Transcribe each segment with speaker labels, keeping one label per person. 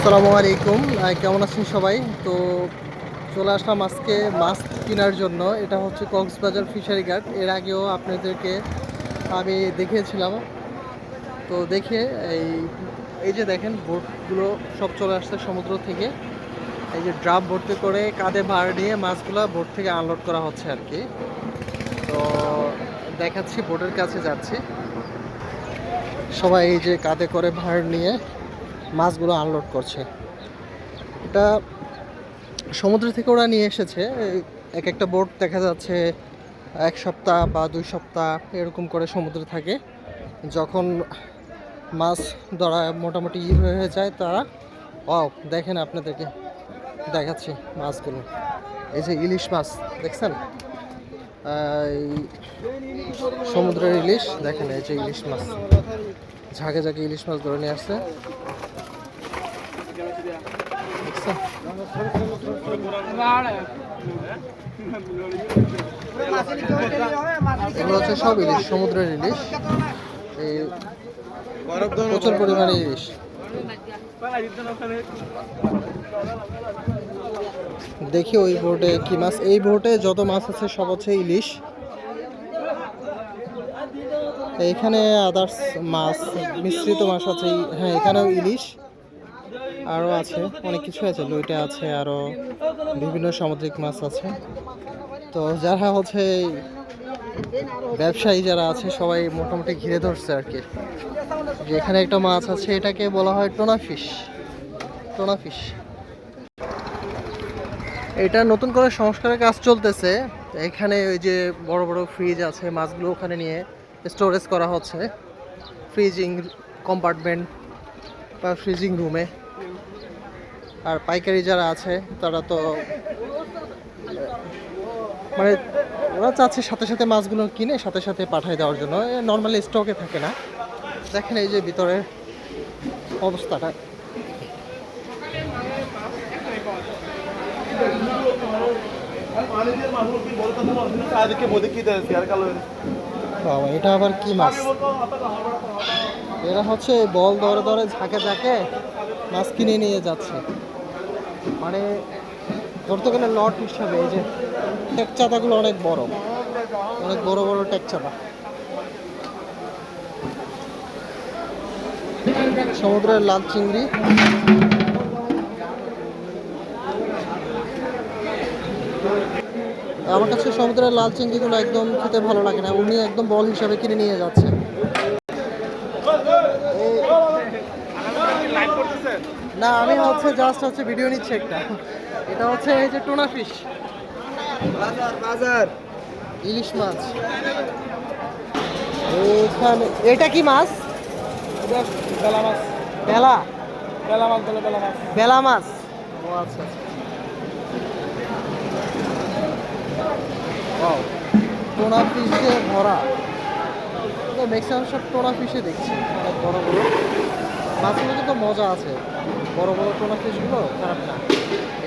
Speaker 1: আসসালামু আলাইকুম। কেমন আছেন সবাই? তো চলে আসলাম আজকে মাছ কেনার জন্য। এটা হচ্ছে কক্সবাজার ফিশারি ঘাট। এর আগেও আপনাদেরকে আমি দেখিয়েছিলাম। তো দেখে এই এই যে দেখেন বোটগুলো সব চলে আসছে সমুদ্র থেকে। এই যে ড্রাম ভর্তি করে কাঁধে ভার নিয়ে মাছগুলো বোট থেকে আনলোড করা হচ্ছে আর কি। তো দেখাচ্ছি, বোটের কাছে যাচ্ছি। সবাই এই যে কাঁধে করে ভার নিয়ে মাছগুলো আনলোড করছে। এটা সমুদ্র থেকে ওরা নিয়ে এসেছে। এক একটা বোট দেখা যাচ্ছে 1 সপ্তাহ বা 2 সপ্তাহ এরকম করে সমুদ্রে থাকে। যখন মাছ ধরা মোটামুটি হয়ে যায় তারা দেখেন, আপনাদেরকে দেখাচ্ছি মাছগুলো। এই যে ইলিশ মাছ দেখছেন, এই সমুদ্রের ইলিশ দেখেন। এই যে ইলিশ মাছ ঝাঁকে ঝাঁকে ইলিশ মাছ ধরে নিয়ে আসছে, দেখছেন। এগুলো হচ্ছে সব ইলিশ, সমুদ্রের ইলিশ। এই প্রচুর পরিমাণে ইলিশ। দেখি ওই বোটে কি মাছ। এই বোটে যত মাছ আছে সব হচ্ছে ইলিশ। এখানে আদার্স মাছ, মিশ্রিত মাছ আছে। হ্যাঁ, এখানেও ইলিশ আরও আছে, অনেক কিছু আছে। লইটা আছে, আরও বিভিন্ন সামুদ্রিক মাছ আছে। তো যারা হচ্ছে ব্যবসায়ী যারা আছে সবাই মোটামুটি ঘিরে ধরছে আর কি। যে এখানে একটা মাছ আছে, এটাকে বলা হয় টোনা ফিশ। টোনা ফিশ এটা নতুন করে সংস্কারের কাজ চলতেছে। এখানে ওই যে বড় বড় ফ্রিজ আছে, মাছগুলো ওখানে নিয়ে স্টোরেজ করা হচ্ছে ফ্রিজিং কম্পার্টমেন্ট বা ফ্রিজিং রুমে। আর পাইকারি যারা আছে তারা তো মানে ওরা চাচ্ছে সাথে সাথে মাছগুলো কিনে সাথে সাথে পাঠিয়ে দেওয়ার জন্য। নর্মালি স্টকে থাকে না। দেখেন এই যে ভিতরের অবস্থাটা। এটা আবার কি মাছ? এরা হচ্ছে বল ধরে ধরে ঝাঁকে ঝাঁকে মাছ কিনে নিয়ে যাচ্ছে। মানে ধরতে গেলে লট হিসাবে। এই যে টেকচাঁদাগুলো অনেক বড়, অনেক বড় বড় টেকচাঁদা। সমুদ্রের লাল চিংড়ি। আমার কাছে সমুদ্রের লাল চিংড়িগুলো একদম খেতে ভালো লাগে না। উনি একদম বল হিসাবে কিনে নিয়ে যাচ্ছে। না, আমি হচ্ছে জাস্ট হচ্ছে ভিডিও নিচ্ছি একটা। এটা হচ্ছে এই যে টুনা ফিশ, বাজার ইলিশ মাছ। এখানে এটা কি মাছ? বেলা মাছ। বেলা বেলা মাছ বলে, বেলা মাছ। বেলা মাছ, ও আচ্ছা। টোনা ফিশে ভরা। ম্যাক্সিমাম সব টোনা ফিশে দেখছি, অনেক বড় বড় মাছগুলো। কিন্তু মজা আছে, বড় বড় টোনা ফিশগুলো খারাপ না।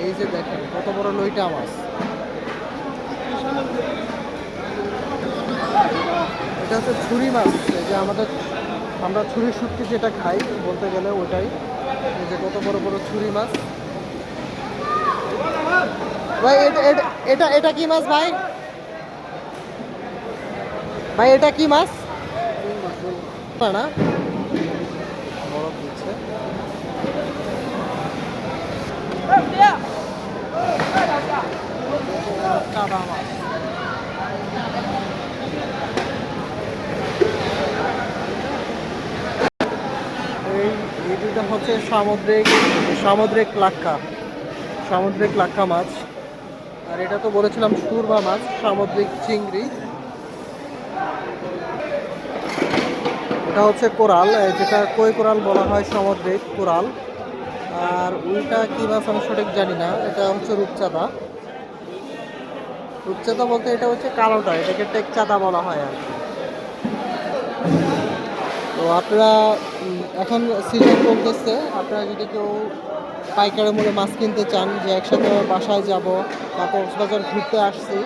Speaker 1: এই যে দেখেন কত বড় লইটা মাছ। এটা হচ্ছে ছুরি মাছ। এই যে আমরা ছুরির শুটকি যেটা খাই বলতে গেলে ওইটাই। এই যে কত বড় বড় ছুরি মাছ। ভাই এটা এটা এটা এটা কি মাছ ভাই? ভাই এটা কি মাছ? না, বরফ দিচ্ছে। কাদা মাছ। এই দুটো হচ্ছে সামুদ্রিক লাক্কা মাছ। আর এটা তো বলেছিলাম সুরমা মাছ, সামুদ্রিক চিংড়ি। এটা হচ্ছে কোরাল, যেটা কই কোরাল বলা হয়, সামুদ্রিক কোরাল। আর ওইটা কি মাছ আমি সঠিক জানি না। এটা হচ্ছে রূপচাঁদা। রূপচাঁদা বলতে এটা হচ্ছে কালোটা, এটাকে টেকচাঁদা বলা হয় আর কি। তো আপনারা এখন সিজন চলতেছে, আপনারা যদি কেউ পাইকারি মূল্যে মাছ কিনতে চান, যে একসাথে বাসায় যাব বা কক্সবাজার ঘুরতে আসছি,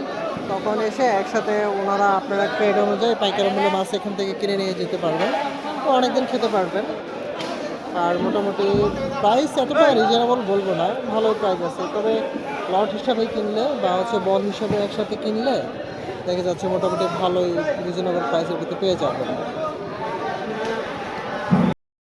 Speaker 1: তখন এসে একসাথে ওনারা আপনারা ট্রেড অনুযায়ী পাইকারি মূল্যে মাছ এখান থেকে কিনে নিয়ে যেতে পারবেন। তো অনেকদিন খেতে পারবেন। আর মোটামুটি প্রাইস এতটা রিজনেবল বলবো না, ভালোই প্রাইস আছে। তবে লট হিসাবে কিনলে বা হচ্ছে বল হিসাবে একসাথে কিনলে দেখা যাচ্ছে মোটামুটি ভালোই রিজনেবল প্রাইসের ভিতরে পেয়ে যাবেন।